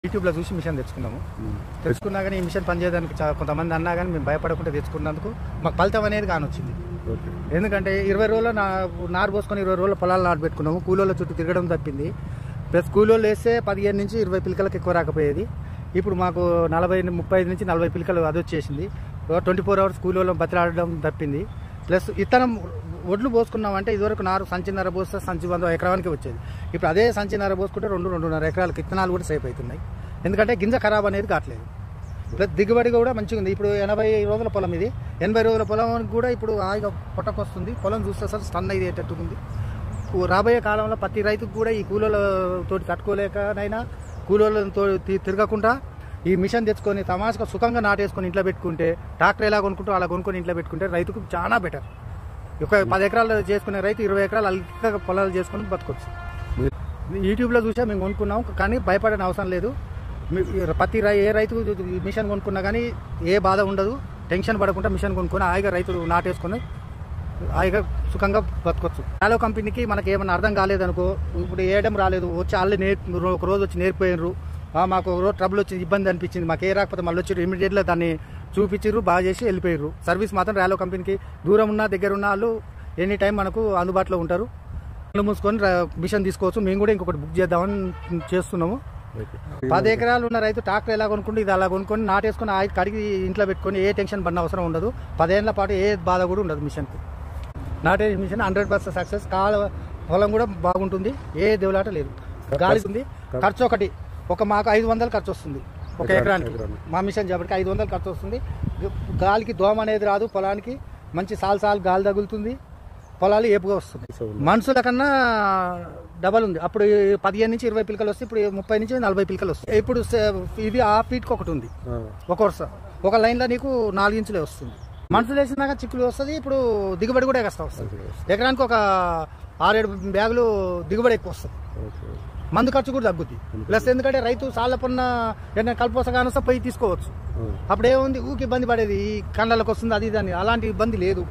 యూట్యూబ్లో చూసి మిషన్ తెచ్చుకున్నాము. తెచ్చుకున్నా కానీ ఈ మిషన్ పనిచేయడానికి కొంతమంది అన్నా కానీ మేము భయపడకుండా తెచ్చుకున్నందుకు మాకు ఫలితం అనేది కానొచ్చింది. ఎందుకంటే 20 రోజుల్లో నారు పోసుకొని 20 రోజుల పొలాలు నాటు పెట్టుకున్నాము. కూలోళ్ళ చుట్టూ తిరగడం తప్పింది. ప్లస్ కూలోళ్ళు వేస్తే 15 నుంచి 20 పిలకలకు ఎక్కువ రాకపోయేది. ఇప్పుడు మాకు 35 నుంచి 40 పిలకలు అది వచ్చేసింది. 24 అవర్స్ కూలోళ్ళం బతిలాడడం తప్పింది. ప్లస్ ఇతనం ఒడ్లు పోసుకున్నామంటే ఇదివరకు నారు సంచిన్నర పోస్తే సంచి 100 ఎకరానికి వచ్చేది. ఇప్పుడు అదే సంచిన్నర పోసుకుంటే 2-2.5 ఎకరాలకు విత్తనాలు కూడా సేఫ్ అవుతున్నాయి. ఎందుకంటే గింజ ఖరాబ్ అనేది కావట్లేదు. ప్లస్ దిగుబడి కూడా మంచిగా ఉంది. ఇప్పుడు 80 రోజుల పొలం, ఇది 80 రోజుల పొలం కూడా ఇప్పుడు హాయిగా పొట్టకొస్తుంది. పొలం చూస్తే సార్ స్టన్ అయ్యేటట్టుంది. రాబోయే కాలంలో ప్రతి రైతుకు కూడా ఈ కూలోళ్ళతో కట్టుకోలేకనైనా కూలోళ్ళతో తిరగకుండా ఈ మిషన్ తెచ్చుకొని తమాషగా సుఖంగా నాటేసుకొని ఇంట్లో పెట్టుకుంటే, ట్రాక్టర్ ఎలా కొనుక్కుంటూ అలా కొనుక్కొని ఇంట్లో పెట్టుకుంటే రైతుకు చాలా బెటర్. ఒక 10 ఎకరాలు చేసుకునే రైతు 20 ఎకరాలు అల్లిక పొలాలు చేసుకొని బతకొచ్చు. యూట్యూబ్లో చూసా మేము కొనుక్కున్నాం, కానీ భయపడని అవసరం లేదు. ప్రతి ఏ రైతు మిషన్ కొనుక్కున్నా కానీ ఏ బాధ ఉండదు. టెన్షన్ పడకుండా మిషన్ కొనుక్కొని హాయిగా రైతులు నాటేసుకొని హాయిగా సుఖంగా బతకొచ్చు. నాలో కంపెనీకి మనకి ఏమన్నా అర్థం కాలేదనుకో, ఇప్పుడు ఏడం రాలేదు, వచ్చి వాళ్ళు ఒక రోజు వచ్చి నేర్పిపోయినరు, మాకు రోజు ట్రబుల్ వచ్చింది, ఇబ్బంది అనిపించింది, మాకు ఏ రాకపోతే మళ్ళీ వచ్చి ఇమీడియట్గా దాన్ని చూపించారు, బాగా చేసి వెళ్ళిపోయారు. సర్వీస్ మాత్రం రాలో కంపెనీకి దూరం ఉన్న దగ్గర ఉన్న వాళ్ళు ఎనీ టైం మనకు అందుబాటులో ఉంటారు. కళ్ళు మూసుకొని మిషన్ తీసుకోవచ్చు. మేము కూడా ఇంకొకటి బుక్ చేద్దామని చేస్తున్నాము. 10 ఎకరాలు ఉన్న రైతు ట్రాక్టర్ ఎలా కొనుక్కుంటే ఇది అలా కొనుక్కొని నాటేసుకొని కడిగి ఇంట్లో పెట్టుకొని ఏ టెన్షన్ పడిన అవసరం ఉండదు. 10 ఏళ్ల పాటు ఏ బాధ కూడా ఉండదు. మిషన్కి నాటే మిషన్ 100% సక్సెస్. పొలం కూడా బాగుంటుంది, ఏ దేవులాట లేదు. గాలి ఉంది. ఖర్చు ఒక మాకు 500 ఖర్చు వస్తుంది ఒక ఎకరానికి. మా మిషన్ చేపటికి 500 ఖర్చు వస్తుంది. గాలికి దోమ అనేది రాదు. పొలానికి మంచి సాలు గాలి తగులుతుంది. పొలాలు ఏపుగా వస్తుంది. మనుషుల కన్నా డబల్ ఉంది. అప్పుడు 15 నుంచి 20 పిలకలు వస్తాయి, ఇప్పుడు 30 నుంచి 40 పిలకలు వస్తాయి. ఇప్పుడు ఇది హాఫ్ ఫీట్కి ఒకటి ఉంది. ఒక వరుస ఒక లైన్లో నీకు 4 ఇంచులే వస్తుంది. మనుషులు వేసినాక చిక్కులు వస్తుంది. ఇప్పుడు దిగుబడి కూడా ఎగస్తా వస్తుంది. ఎకరానికి ఒక 6-7 బ్యాగులు దిగుబడి ఎక్కువ వస్తుంది. మందు ఖర్చు కూడా తగ్గుద్ది. ప్లస్ ఎందుకంటే రైతు సాళ్ళ పన్న ఏదైనా కల్పోసగానే వస్తే పోయి తీసుకోవచ్చు. అప్పుడేముంది ఊకి ఇబ్బంది పడేది, ఈ కండ్లకు వస్తుంది అది ఇది అని. అలాంటి ఇబ్బంది లేదు.